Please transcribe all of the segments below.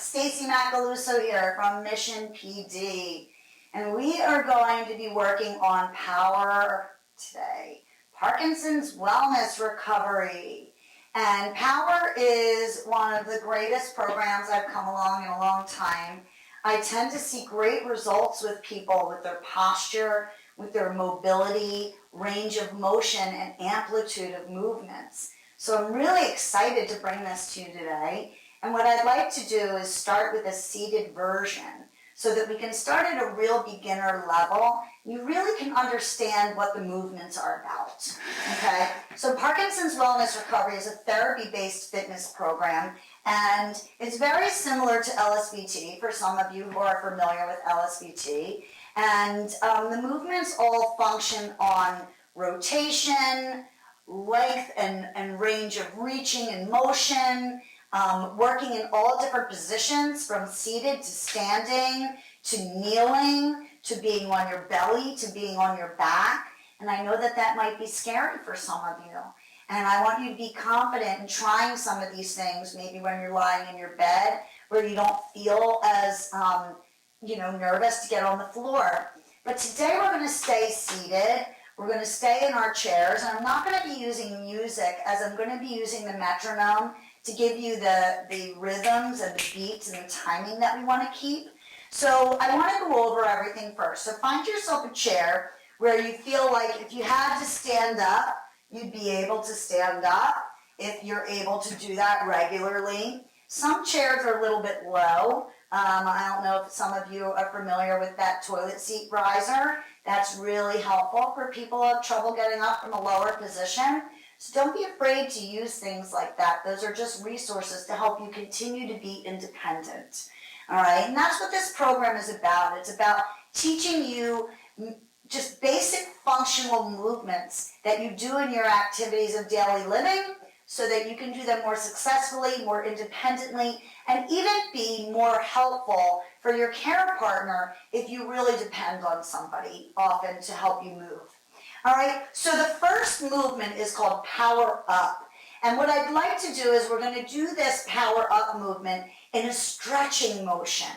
Stacy Macaluso here from Mission PD, and we are going to be working on power today. Parkinson's wellness recovery. And power is one of the greatest programs I've come along in a long time. I tend to see great results with people with their posture, with their mobility, range of motion, and amplitude of movements. So I'm really excited to bring this to you today. And what I'd like to do is start with a seated version so that we can start at a real beginner level. You really can understand what the movements are about, okay? So Parkinson's Wellness Recovery is a therapy-based fitness program, and it's very similar to LSVT for some of you who are familiar with LSVT. And the movements all function on rotation, length and range of reaching and motion, working in all different positions, from seated to standing, to kneeling, to being on your belly, to being on your back. And I know that that might be scary for some of you. And I want you to be confident in trying some of these things, maybe when you're lying in your bed, where you don't feel as nervous to get on the floor. But today we're going to stay seated. We're going to stay in our chairs. And I'm not going to be using music, as I'm going to be using the metronome to give you the rhythms and the beats and the timing that we want to keep. So I want to go over everything first. So find yourself a chair where you feel like if you had to stand up, you'd be able to stand up if you're able to do that regularly. Some chairs are a little bit low. I don't know if some of you are familiar with that toilet seat riser. That's really helpful for people who have trouble getting up from a lower position. So don't be afraid to use things like that. Those are just resources to help you continue to be independent. All right, and that's what this program is about. It's about teaching you just basic functional movements that you do in your activities of daily living so that you can do them more successfully, more independently, and even be more helpful for your care partner if you really depend on somebody often to help you move. All right, so the first movement is called Power Up. And what I'd like to do is we're going to do this Power Up movement in a stretching motion.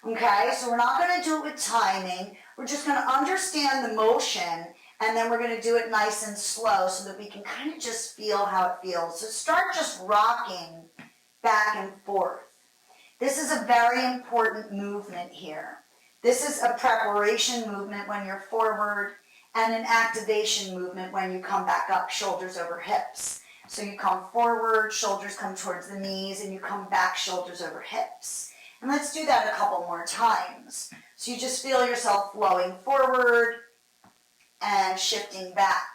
Okay, so we're not going to do it with timing. We're just going to understand the motion, and then we're going to do it nice and slow so that we can kind of just feel how it feels. So start just rocking back and forth. This is a very important movement here. This is a preparation movement when you're forward, and an activation movement when you come back up, shoulders over hips. So you come forward, shoulders come towards the knees, and you come back, shoulders over hips. And let's do that a couple more times. So you just feel yourself flowing forward and shifting back.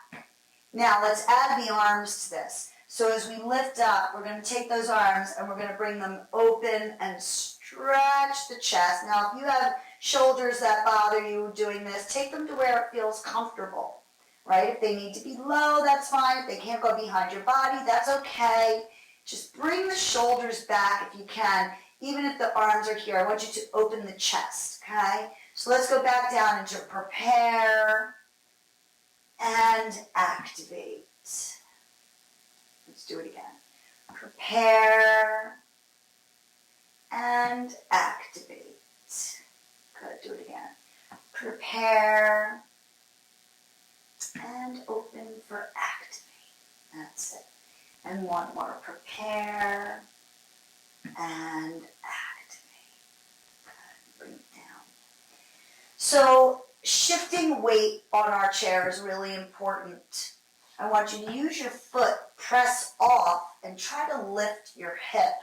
Now let's add the arms to this. So as we lift up, we're going to take those arms and we're going to bring them open and stretch the chest. Now if you have shoulders that bother you doing this, take them to where it feels comfortable, right? If they need to be low, that's fine. If they can't go behind your body, that's okay. Just bring the shoulders back if you can. Even if the arms are here, I want you to open the chest, okay? So let's go back down into prepare and activate. Let's do it again. Prepare and activate. Good, do it again. Prepare and open for activate. That's it. And one more. Prepare and activate. Good, bring it down. So shifting weight on our chair is really important. I want you to use your foot, press off, and try to lift your hip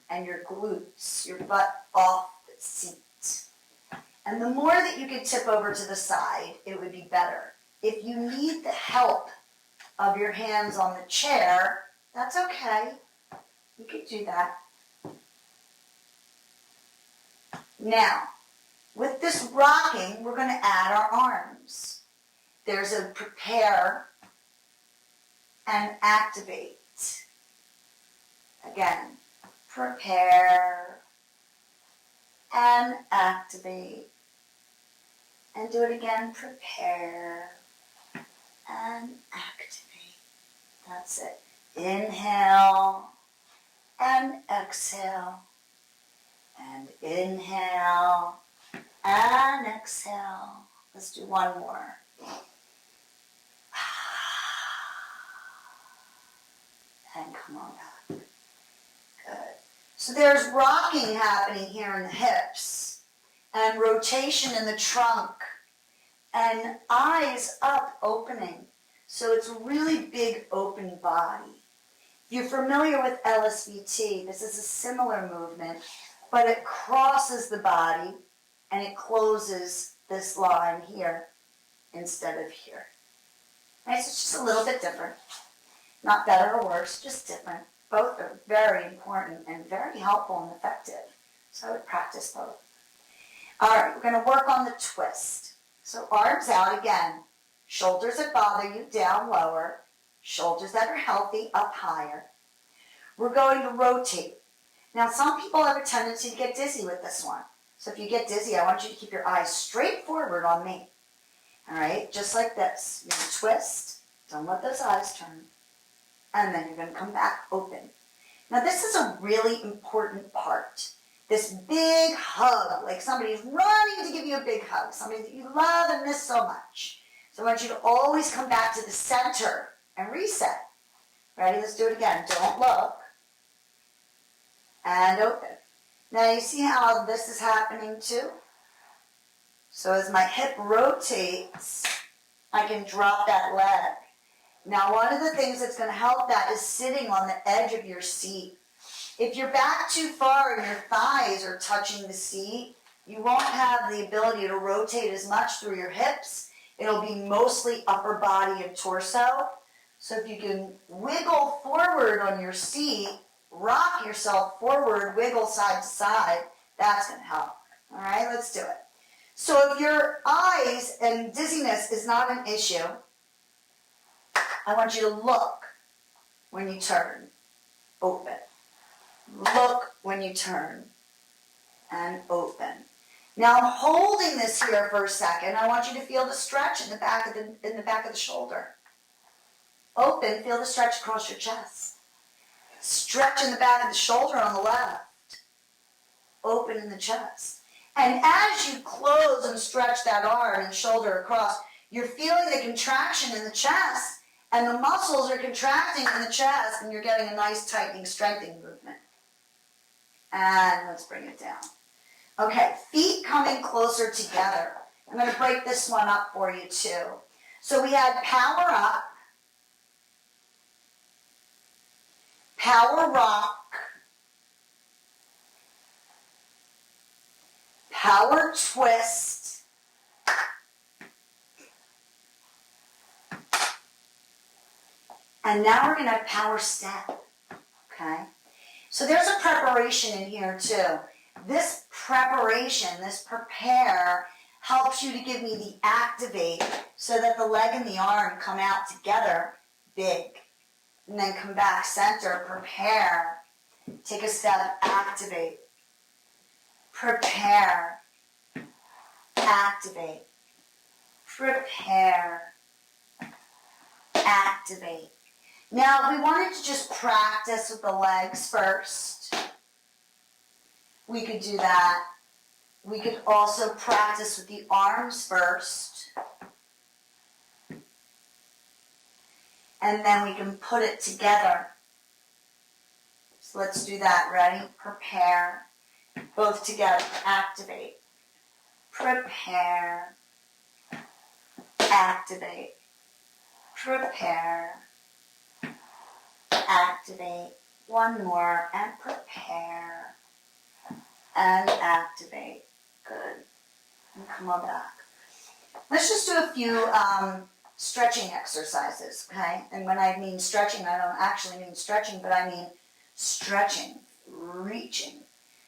and your glutes, your butt off the seat. And the more that you can tip over to the side, it would be better. If you need the help of your hands on the chair, that's okay. You can do that. Now, with this rocking, we're going to add our arms. There's a prepare and activate. Again, prepare and activate. And do it again, prepare and activate. That's it. Inhale and exhale. And inhale and exhale. Let's do one more. And come on back. Good. So there's rocking happening here in the hips and rotation in the trunk and eyes up opening. So it's a really big open body. If you're familiar with LSVT, this is a similar movement, but it crosses the body and it closes this line here instead of here. Right? So it's just a little bit different. Not better or worse, just different. Both are very important and very helpful and effective. So I would practice both. All right, we're going to work on the twist. So arms out again. Shoulders that bother you, down lower. Shoulders that are healthy, up higher. We're going to rotate. Now, some people have a tendency to get dizzy with this one. So if you get dizzy, I want you to keep your eyes straight forward on me. All right, just like this. You're going to twist. Don't let those eyes turn. And then you're going to come back open. Now, this is a really important part. This big hug, like somebody's running to give you a big hug, somebody that you love and miss so much. So I want you to always come back to the center and reset. Ready? Let's do it again. Don't look. And open. Now, you see how this is happening too? So as my hip rotates, I can drop that leg. Now, one of the things that's going to help that is sitting on the edge of your seat. If you're back too far and your thighs are touching the seat, you won't have the ability to rotate as much through your hips. It'll be mostly upper body and torso. So if you can wiggle forward on your seat, rock yourself forward, wiggle side to side, that's going to help. All right, let's do it. So if your eyes and dizziness is not an issue, I want you to look when you turn, open. Look when you turn, and open. Now I'm holding this here for a second. I want you to feel the stretch in the back of the shoulder. Open, feel the stretch across your chest. Stretch in the back of the shoulder on the left. Open in the chest. And as you close and stretch that arm and shoulder across, you're feeling the contraction in the chest. And the muscles are contracting in the chest, and you're getting a nice tightening, strengthening movement. And let's bring it down. Okay, feet coming closer together. I'm going to break this one up for you too. So we had power up, power rock, power twist, and now we're going to have power step, okay? So there's a preparation in here too. This preparation, this prepare, helps you to give me the activate so that the leg and the arm come out together big. And then come back center, prepare. Take a step, activate. Prepare. Activate. Prepare. Activate. Now, we wanted to just practice with the legs first. We could do that. We could also practice with the arms first. And then we can put it together. So let's do that. Ready? Prepare. Both together. Activate. Prepare. Activate. Prepare. Activate. One more. And prepare. And activate. Good. And come on back. Let's just do a few stretching exercises, okay? And when I mean stretching, I don't actually mean stretching, but I mean stretching, reaching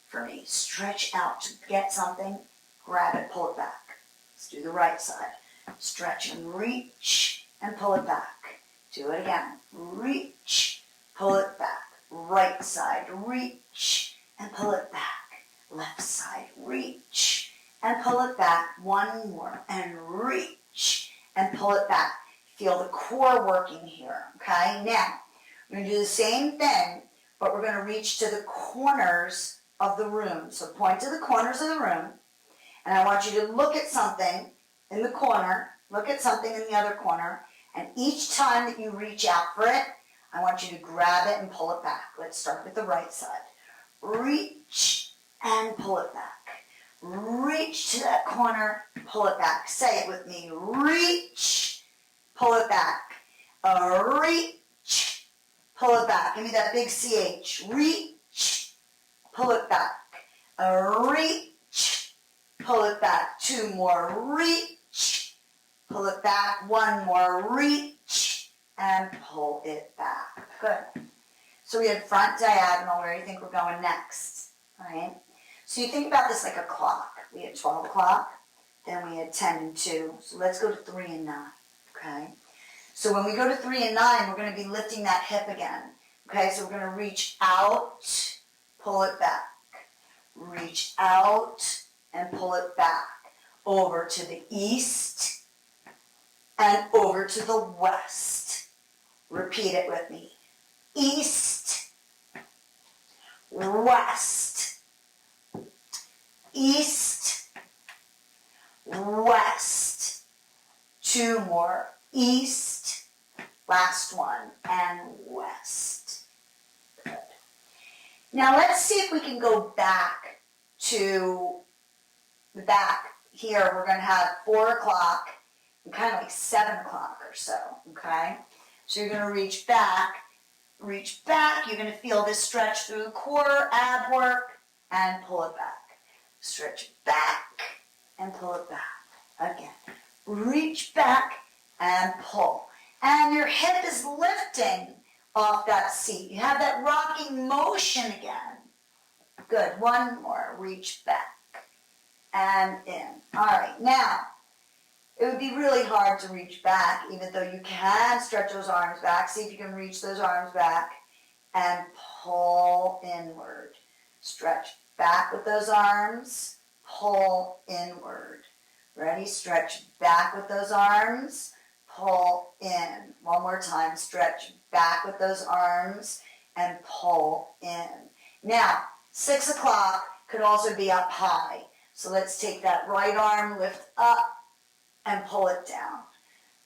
for me. Stretch out to get something, grab it, pull it back. Let's do the right side. Stretch and reach and pull it back. Do it again. Reach, pull it back. Right side, reach and pull it back. Left side, reach and pull it back. One more, and reach and pull it back. Feel the core working here, okay? Now, we're going to do the same thing, but we're going to reach to the corners of the room. So point to the corners of the room, and I want you to look at something in the corner, look at something in the other corner, and each time that you reach out for it, I want you to grab it and pull it back. Let's start with the right side. Reach and pull it back. Reach to that corner, pull it back. Say it with me. Reach, pull it back. Reach, pull it back. Give me that big CH. Reach, pull it back. Reach, pull it back. 2 more. Reach, pull it back. 1 more. Reach, and pull it back. Good. So we had front diagonal. Where do you think we're going next? All right. So you think about this like a clock. We had 12 o'clock, then we had 10 and 2. So let's go to 3 and 9, okay? So when we go to 3 and 9, we're going to be lifting that hip again, okay? So we're going to reach out, pull it back. Reach out and pull it back. Over to the east and over to the west. Repeat it with me. East, west. East, west, 2 more, east, last one, and west. Good. Now let's see if we can go back to the back. Here we're going to have 4 o'clock and kind of like 7 o'clock or so, okay? So you're going to reach back, you're going to feel this stretch through the core, ab work, and pull it back. Stretch back and pull it back. Again. Reach back and pull. And your hip is lifting off that seat. You have that rocking motion again. Good. 1 more. Reach back and in. All right. Now, it would be really hard to reach back, even though you can stretch those arms back. See if you can reach those arms back and pull inward. Stretch back with those arms, pull inward. Ready? Stretch back with those arms, pull in. 1 more time. Stretch back with those arms and pull in. Now, 6 o'clock could also be up high. So let's take that right arm, lift up and pull it down.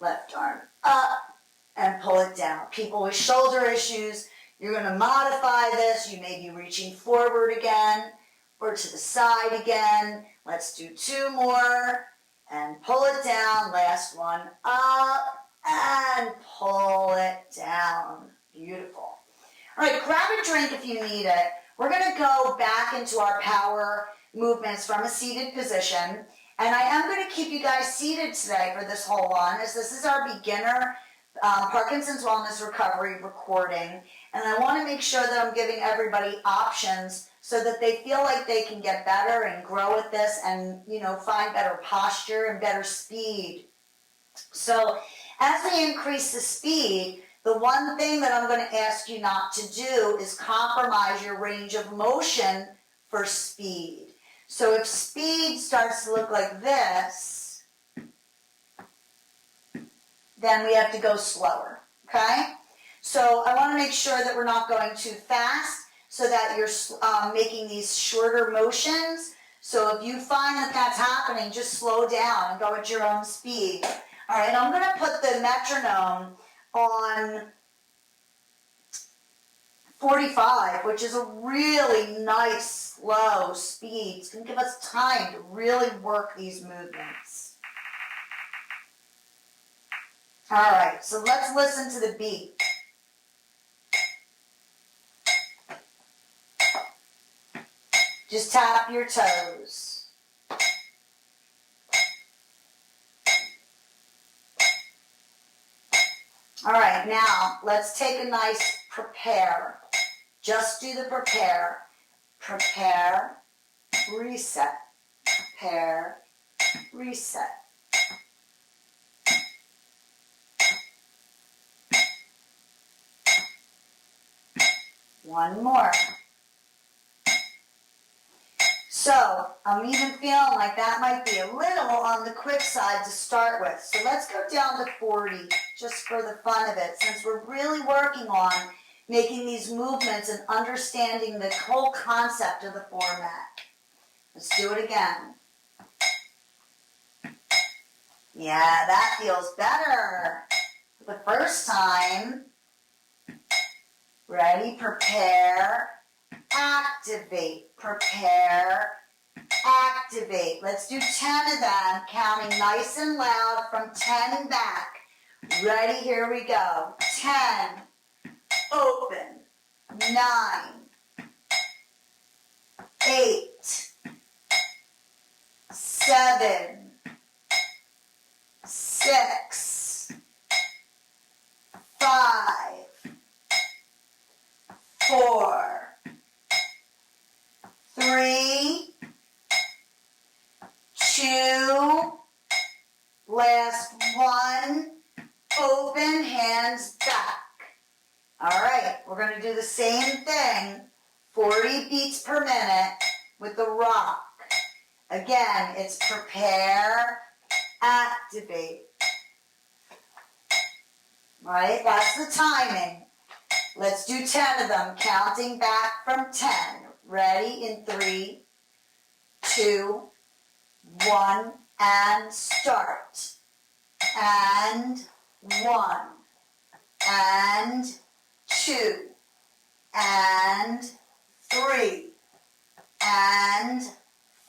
Left arm up and pull it down. People with shoulder issues, you're going to modify this. You may be reaching forward again or to the side again. Let's do 2 more and pull it down. Last one, up and pull it down. Beautiful. All right, grab a drink if you need it. We're going to go back into our power movements from a seated position. And I am going to keep you guys seated today for this whole one, as this is our beginner Parkinson's Wellness Recovery recording. And I want to make sure that I'm giving everybody options so that they feel like they can get better and grow with this and, you know, find better posture and better speed. So as we increase the speed, the one thing that I'm going to ask you not to do is compromise your range of motion for speed. So if speed starts to look like this, then we have to go slower, okay? So I want to make sure that we're not going too fast so that you're making these shorter motions. So if you find that that's happening, just slow down and go at your own speed. All right, I'm going to put the metronome on 45, which is a really nice, slow speed. It's going to give us time to really work these movements. All right, so let's listen to the beat. Just tap your toes. All right, now let's take a nice prepare. Just do the prepare. Prepare, reset. Prepare, reset. One more. So I'm even feeling like that might be a little on the quick side to start with. So let's go down to 40 just for the fun of it, since we're really working on making these movements and understanding the whole concept of the format. Let's do it again. Yeah, that feels better. For the first time, ready, prepare, activate, prepare, activate. Let's do 10 of them, counting nice and loud from 10 back. Ready, here we go. 10, open, 9, 8, 7, 6, 5, 4, 3, 2, last one, open, hands back. All right, we're going to do the same thing, 40 beats per minute with the rock. Again, it's prepare, activate. All right, that's the timing. Let's do 10 of them, counting back from 10. Ready in 3, 2, 1, and start. And 1, and 2, and 3, and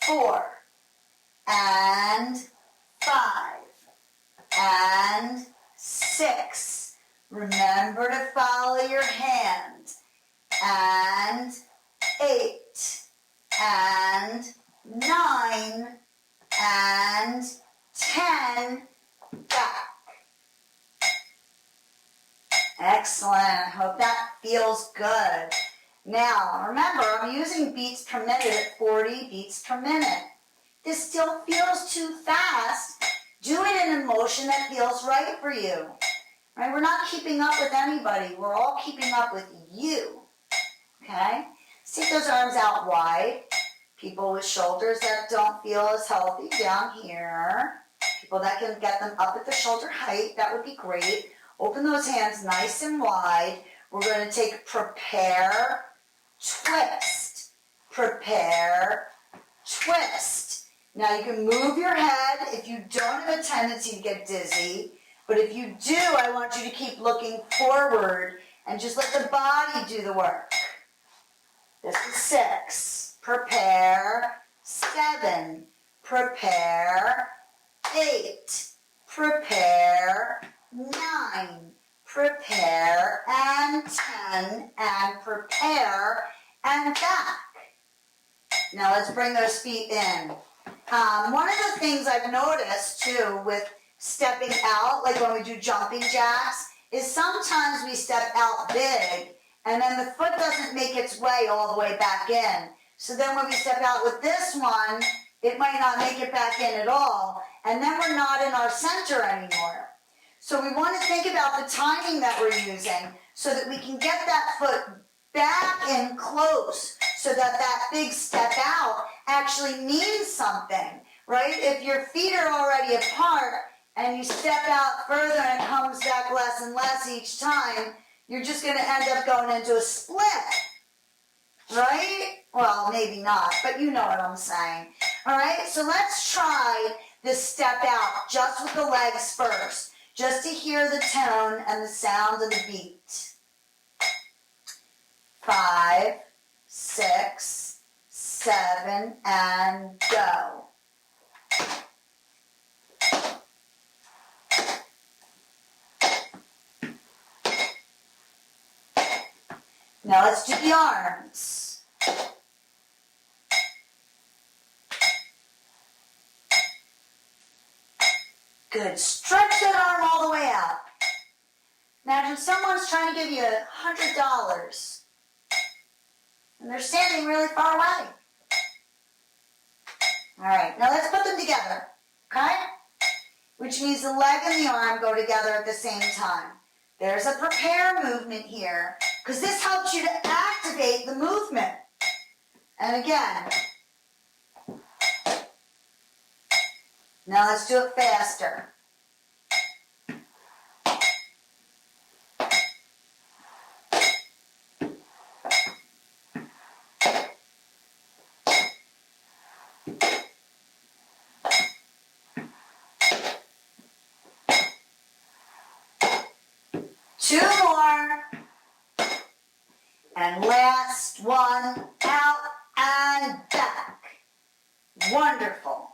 4, and 5, and 6. Remember to follow your hand. And 8, and 9, and 10, back. Excellent. I hope that feels good. Now, remember, I'm using beats per minute at 40 beats per minute. This still feels too fast. Do it in a motion that feels right for you. Right? We're not keeping up with anybody. We're all keeping up with you. Okay? Stick those arms out wide. People with shoulders that don't feel as healthy down here. People that can get them up at the shoulder height, that would be great. Open those hands nice and wide. We're going to take prepare, twist. Prepare, twist. Now you can move your head if you don't have a tendency to get dizzy. But if you do, I want you to keep looking forward and just let the body do the work. This is 6. Prepare. 7. Prepare. 8. Prepare. 9. Prepare. And 10. And prepare. And back. Now let's bring those feet in. One of the things I've noticed too with stepping out, like when we do jumping jacks, is sometimes we step out big and then the foot doesn't make its way all the way back in. So then when we step out with this one, it might not make it back in at all, and then we're not in our center anymore. So we want to think about the timing that we're using so that we can get that foot back in close so that that big step out actually means something, right? If your feet are already apart and you step out further and it comes back less and less each time, you're just going to end up going into a split, right? Well, maybe not, but you know what I'm saying. All right, so let's try this step out just with the legs first, just to hear the tone and the sound of the beat. 5, 6, 7, and go. Now let's do the arms. Good. Stretch that arm all the way out. Imagine someone's trying to give you $100 and they're standing really far away. All right, now let's put them together, okay? Which means the leg and the arm go together at the same time. There's a prepare movement here, because this helps you to activate the movement. And again, now let's do it faster. 2 more. And last one, out and back. Wonderful.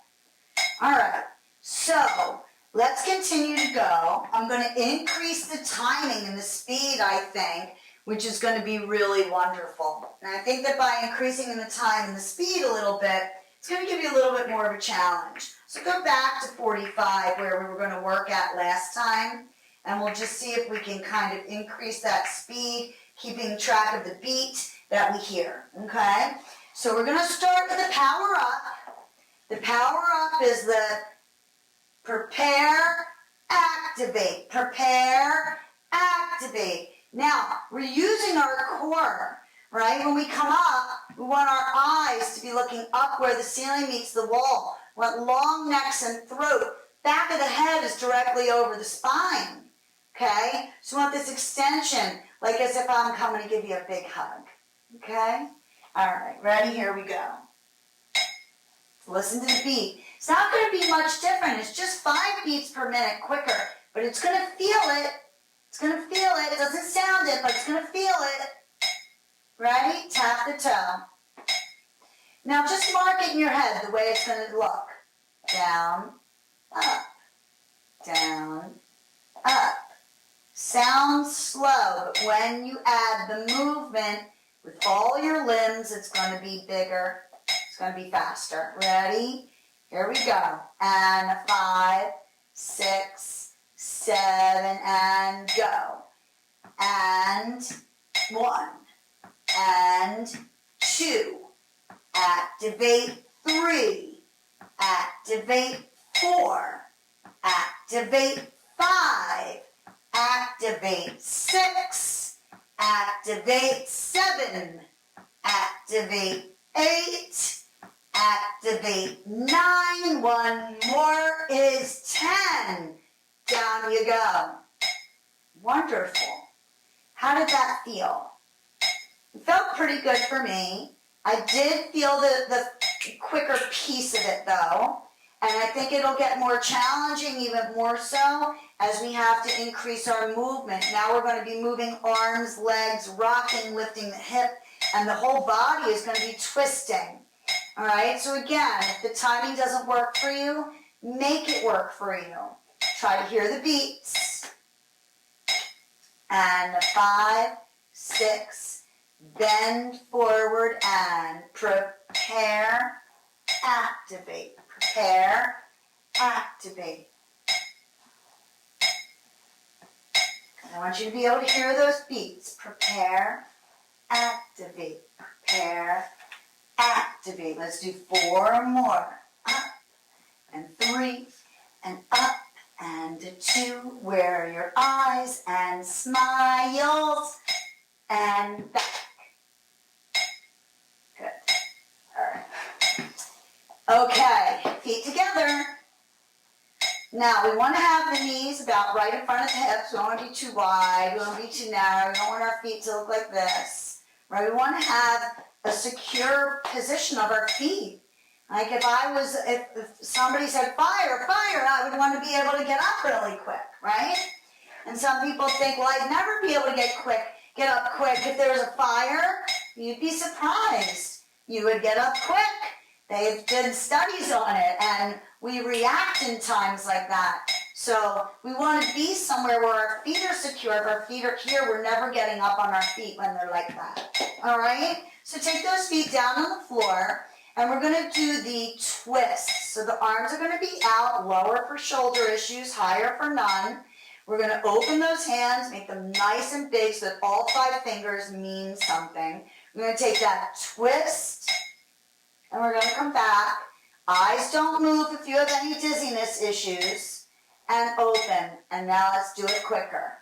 All right, so let's continue to go. I'm going to increase the timing and the speed, I think, which is going to be really wonderful. And I think that by increasing the time and the speed a little bit, it's going to give you a little bit more of a challenge. So go back to 45 where we were going to work at last time, and we'll just see if we can kind of increase that speed, keeping track of the beat that we hear, okay? So we're going to start with the power up. The power up is the prepare, activate, prepare, activate. Now, we're using our core, right? When we come up, we want our eyes to be looking up where the ceiling meets the wall. We want long necks and throat. Back of the head is directly over the spine, okay? So we want this extension, like as if I'm coming to give you a big hug, okay? All right, ready? Here we go. Listen to the beat. It's not going to be much different. It's just 5 beats per minute quicker, but it's going to feel it. It's going to feel it. It doesn't sound it, but it's going to feel it. Ready? Tap the toe. Now just mark it in your head the way it's going to look. Down, up, down, up. Sounds slow, but when you add the movement with all your limbs, it's going to be bigger. It's going to be faster. Ready? Here we go. And 5, 6, 7, and go. And 1, and 2. Activate 3. Activate 4. Activate 5. Activate 6. Activate 7. Activate 8. Activate 9. One more is 10. Down you go. Wonderful. How did that feel? It felt pretty good for me. I did feel the quicker piece of it though. And I think it'll get more challenging, even more so, as we have to increase our movement. Now we're going to be moving arms, legs, rocking, lifting the hip, and the whole body is going to be twisting. All right, so again, if the timing doesn't work for you, make it work for you. Try to hear the beats. And 5, 6, bend forward and prepare, activate. Prepare, activate. I want you to be able to hear those beats. Prepare, activate. Prepare, activate. Let's do 4 more. Up and 3 and up and 2. Where are your eyes and smiles and back. Good. All right. Okay, feet together. Now, we want to have the knees about right in front of the hips. We don't want to be too wide. We don't want to be too narrow. We don't want our feet to look like this. Right? We want to have a secure position of our feet. Like if somebody said fire, fire, I would want to be able to get up really quick, right? And some people think, well, I'd never be able to get up quick. If there was a fire, you'd be surprised. You would get up quick. They've done studies on it, and we react in times like that. So we want to be somewhere where our feet are secure. If our feet are here, we're never getting up on our feet when they're like that. All right? So take those feet down on the floor, and we're going to do the twist. So the arms are going to be out, lower for shoulder issues, higher for none. We're going to open those hands, make them nice and big so that all 5 fingers mean something. We're going to take that twist, and we're going to come back. Eyes don't move if you have any dizziness issues. And open. And now let's do it quicker.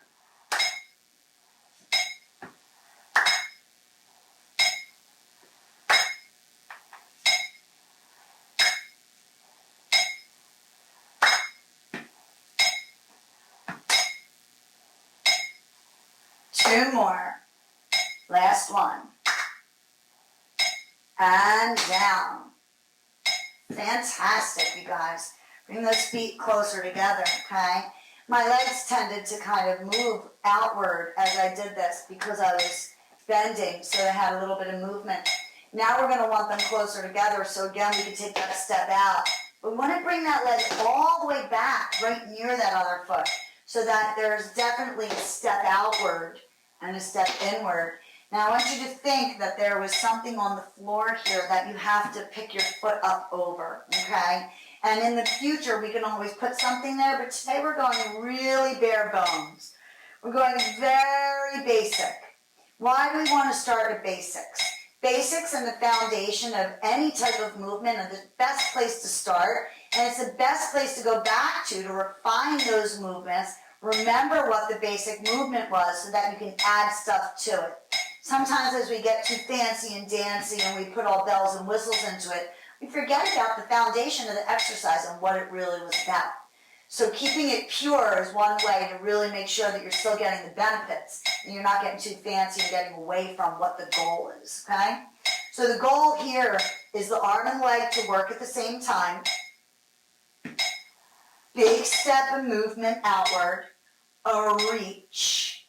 Two more. Last one. And down. Fantastic, you guys. Bring those feet closer together, okay? My legs tended to kind of move outward as I did this because I was bending, so they had a little bit of movement. Now we're going to want them closer together, so again, we can take that step out. But we want to bring that leg all the way back, right near that other foot, so that there's definitely a step outward and a step inward. Now I want you to think that there was something on the floor here that you have to pick your foot up over, okay? And in the future, we can always put something there, but today we're going really bare bones. We're going very basic. Why do we want to start at basics? Basics and the foundation of any type of movement are the best place to start, and it's the best place to go back to refine those movements, remember what the basic movement was so that you can add stuff to it. Sometimes as we get too fancy and dancy and we put all bells and whistles into it, we forget about the foundation of the exercise and what it really was about. So keeping it pure is one way to really make sure that you're still getting the benefits and you're not getting too fancy and getting away from what the goal is, okay? So the goal here is the arm and leg to work at the same time. Big step of movement outward, a reach,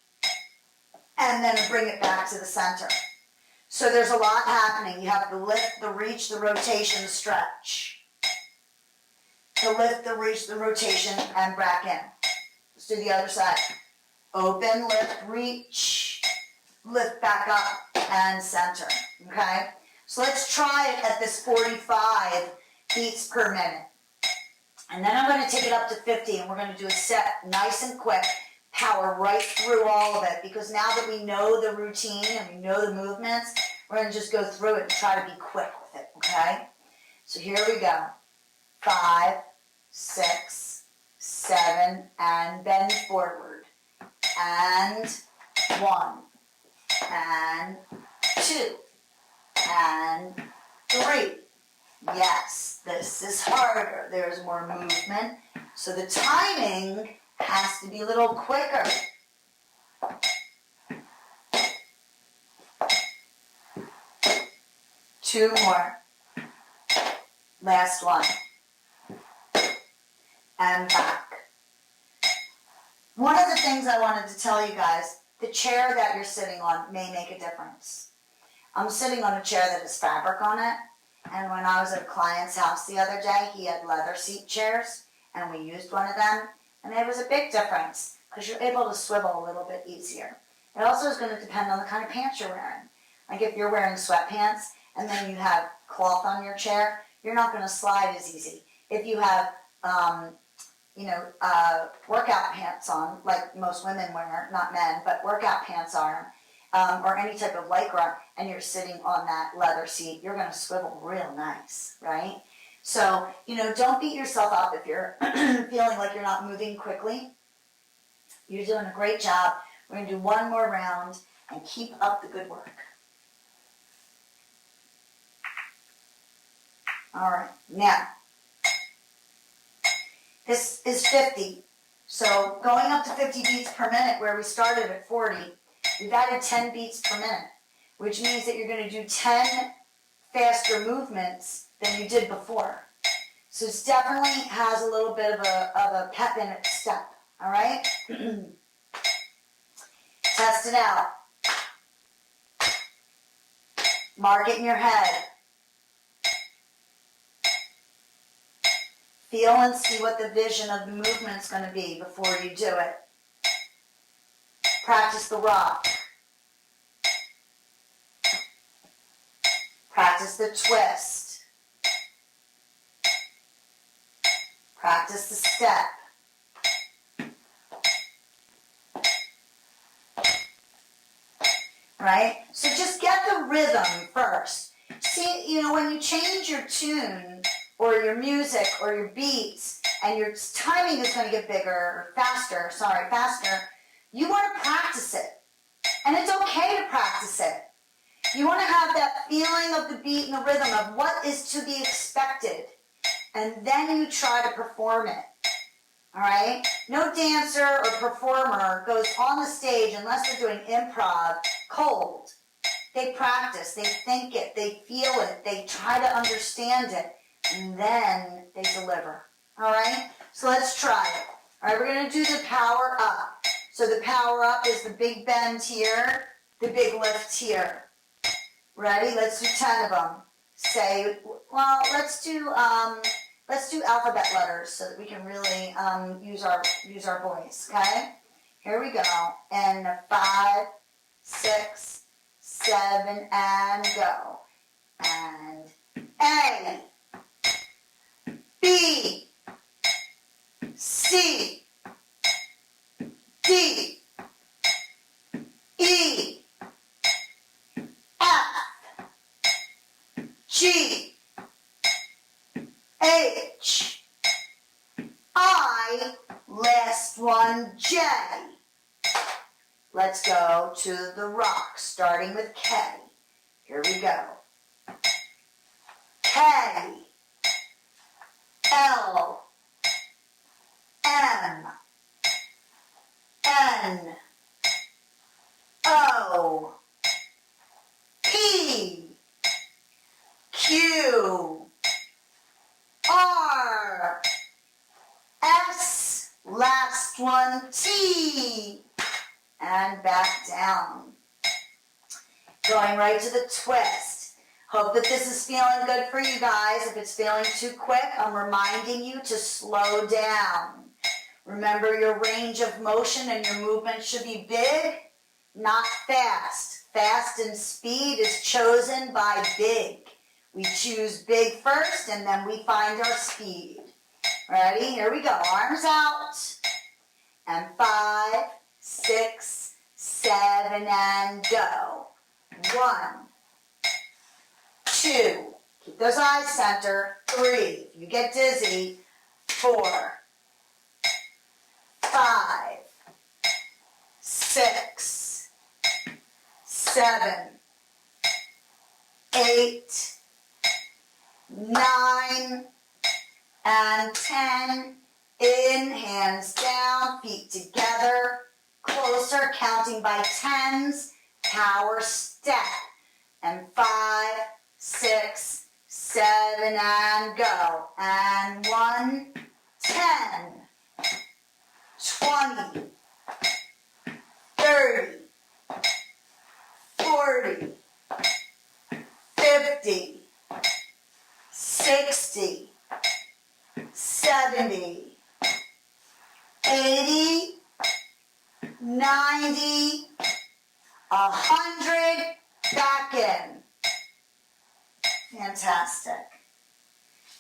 and then bring it back to the center. So there's a lot happening. You have the lift, the reach, the rotation, the stretch. The lift, the reach, the rotation, and back in. Let's do the other side. Open, lift, reach, lift back up, and center, okay? So let's try it at this 45 beats per minute. And then I'm going to take it up to 50, and we're going to do a set nice and quick, power right through all of it, because now that we know the routine and we know the movements, we're going to just go through it and try to be quick with it, okay? So here we go. 5, 6, 7, and bend forward. And 1, and 2, and 3. Yes, this is harder. There's more movement. So the timing has to be a little quicker. Two more. Last one. And back. One of the things I wanted to tell you guys, the chair that you're sitting on may make a difference. I'm sitting on a chair that has fabric on it, and when I was at a client's house the other day, he had leather seat chairs, and we used one of them, and there was a big difference because you're able to swivel a little bit easier. It also is going to depend on the kind of pants you're wearing. Like if you're wearing sweatpants and then you have cloth on your chair, you're not going to slide as easy. If you have workout pants on, like most women wear, not men, but workout pants on, or any type of lycra, and you're sitting on that leather seat, you're going to swivel real nice, right? So, don't beat yourself up if you're feeling like you're not moving quickly. You're doing a great job. We're going to do one more round and keep up the good work. All right, now, this is 50. So going up to 50 beats per minute where we started at 40, we've added 10 beats per minute, which means that you're going to do 10 faster movements than you did before. So it definitely has a little bit of a pep in its step, all right? Test it out. Mark it in your head. Feel and see what the vision of the movement's going to be before you do it. Practice the rock. Practice the twist. Practice the step. Right? So just get the rhythm first. See, when you change your tune or your music or your beats and your timing is going to get bigger or faster, you want to practice it. And it's okay to practice it. You want to have that feeling of the beat and the rhythm of what is to be expected. And then you try to perform it. All right? No dancer or performer goes on the stage unless they're doing improv cold. They practice, they think it, they feel it, they try to understand it, and then they deliver. All right? So let's try it. All right, we're going to do the power up. So the power up is the big bend here, the big lift here. Ready? Let's do 10 of them. Say, well, let's do alphabet letters so that we can really use our voice. Okay? Here we go. And 5, 6, 7, and go. And A, B, C, D, E, F, G, H, I, last one, J. Let's go to the rock, starting with K. Here we go. K, L, M, N, O, P, Q, R, S, last one, T, and back down. Going right to the twist. Hope that this is feeling good for you guys. If it's feeling too quick, I'm reminding you to slow down. Remember, your range of motion and your movement should be big, not fast. Fast and speed is chosen by big. We choose big first, and then we find our speed. Ready? Here we go. Arms out. And 5, 6, 7, and go. 1, 2. Keep those eyes center. 3. If you get dizzy. 4, 5, 6, 7, 8, 9, and 10. In, hands down, feet together. Closer, counting by tens. Power step. And 5, 6, 7, and go. And 1, 10, 20, 30, 40, 50, 60, 70, 80, 90, 100, back in. Fantastic.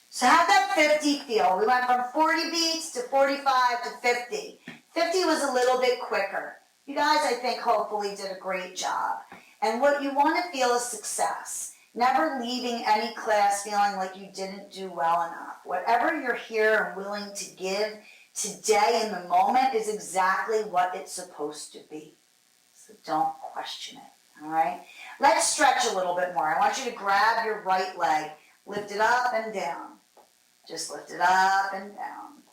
So how'd that 50 feel? We went from 40 beats to 45 to 50. 50 was a little bit quicker. You guys, I think, hopefully did a great job. And what you want to feel is success. Never leaving any class feeling like you didn't do well enough. Whatever you're here and willing to give today in the moment is exactly what it's supposed to be. So don't question it, all right? Let's stretch a little bit more. I want you to grab your right leg, lift it up and down. Just lift it up and down.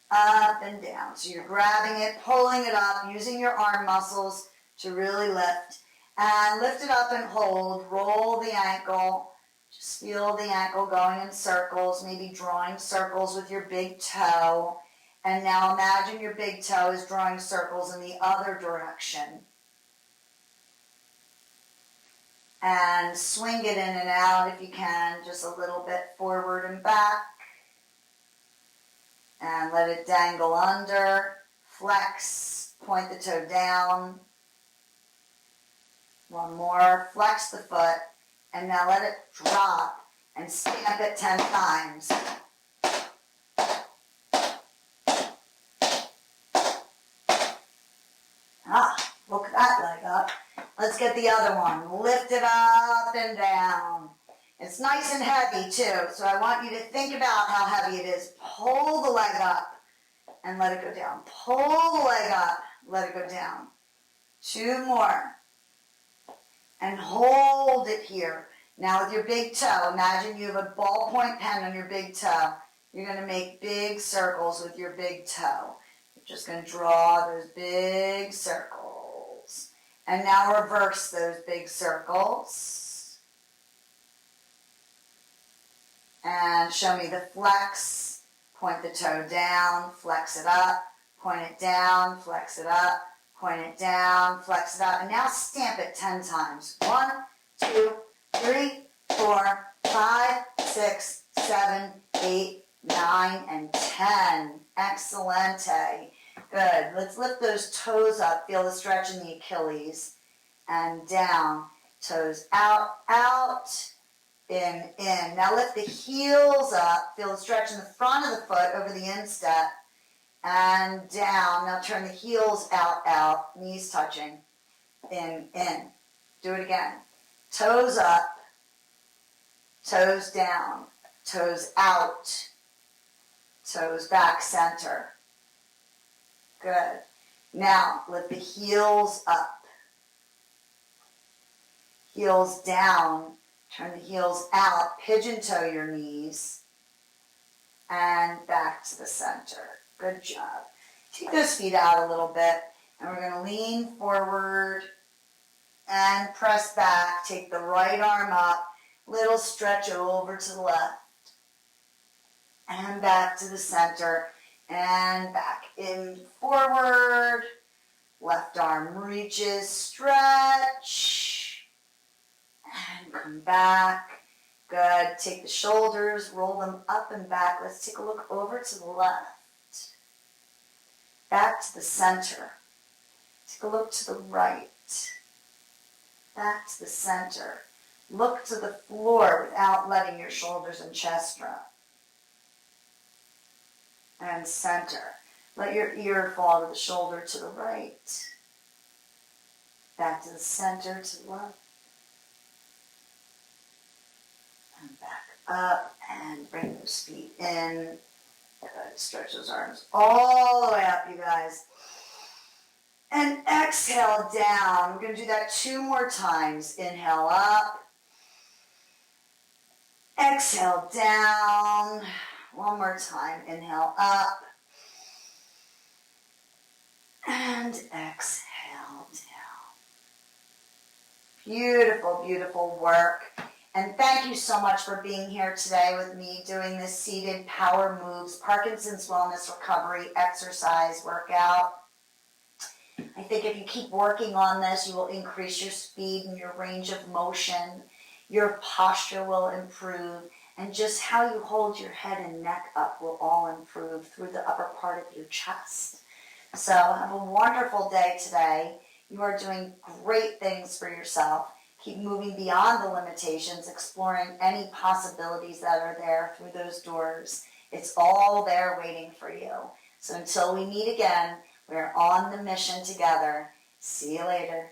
Up and down. So you're grabbing it, pulling it up, using your arm muscles to really lift. And lift it up and hold. Roll the ankle. Just feel the ankle going in circles, maybe drawing circles with your big toe. And now imagine your big toe is drawing circles in the other direction. And swing it in and out if you can, just a little bit forward and back. And let it dangle under. Flex, point the toe down. One more, flex the foot, and now let it drop and stamp it 10 times. Look that leg up. Let's get the other one. Lift it up and down. It's nice and heavy too, so I want you to think about how heavy it is. Pull the leg up and let it go down. Pull the leg up, let it go down. 2 more. And hold it here. Now with your big toe, imagine you have a ballpoint pen on your big toe. You're going to make big circles with your big toe. You're just going to draw those big circles. And now reverse those big circles. And show me the flex, Point the toe down, flex it up, point it down, flex it up, point it down, flex it up, and now stamp it 10 times. 1, 2, 3, 4, 5, 6, 7, 8, 9, and 10. Excellente. Good. Let's lift those toes up. Feel the stretch in the Achilles. And down. Toes out, out, in. Now lift the heels up. Feel the stretch in the front of the foot over the instep. And down. Now turn the heels out, out. Knees touching. In. Do it again. Toes up. Toes down. Toes out. Toes back, center. Good. Now, lift the heels up. Heels down. Turn the heels out. Pigeon toe your knees. And back to the center. Good job. Take those feet out a little bit. And we're going to lean forward and press back. Take the right arm up. Little stretch over to the left. And back to the center. And back in, forward. Left arm reaches, stretch. And come back. Good. Take the shoulders, roll them up and back. Let's take a look over to the left. Back to the center. Take a look to the right. Back to the center. Look to the floor without letting your shoulders and chest drop. And center. Let your ear fall to the shoulder to the right. Back to the center to the left. And back up and bring those feet in. Good. Stretch those arms all the way up, you guys. And exhale down. We're going to do that 2 more times. Inhale up. Exhale down. 1 more time. Inhale up. And exhale down. Beautiful, beautiful work. And thank you so much for being here today with me doing this seated power moves, Parkinson's wellness recovery exercise workout. I think if you keep working on this, you will increase your speed and your range of motion. Your posture will improve. And just how you hold your head and neck up will all improve through the upper part of your chest. So have a wonderful day today. You are doing great things for yourself. Keep moving beyond the limitations, exploring any possibilities that are there through those doors. It's all there waiting for you. So until we meet again, we're on the mission together. See you later.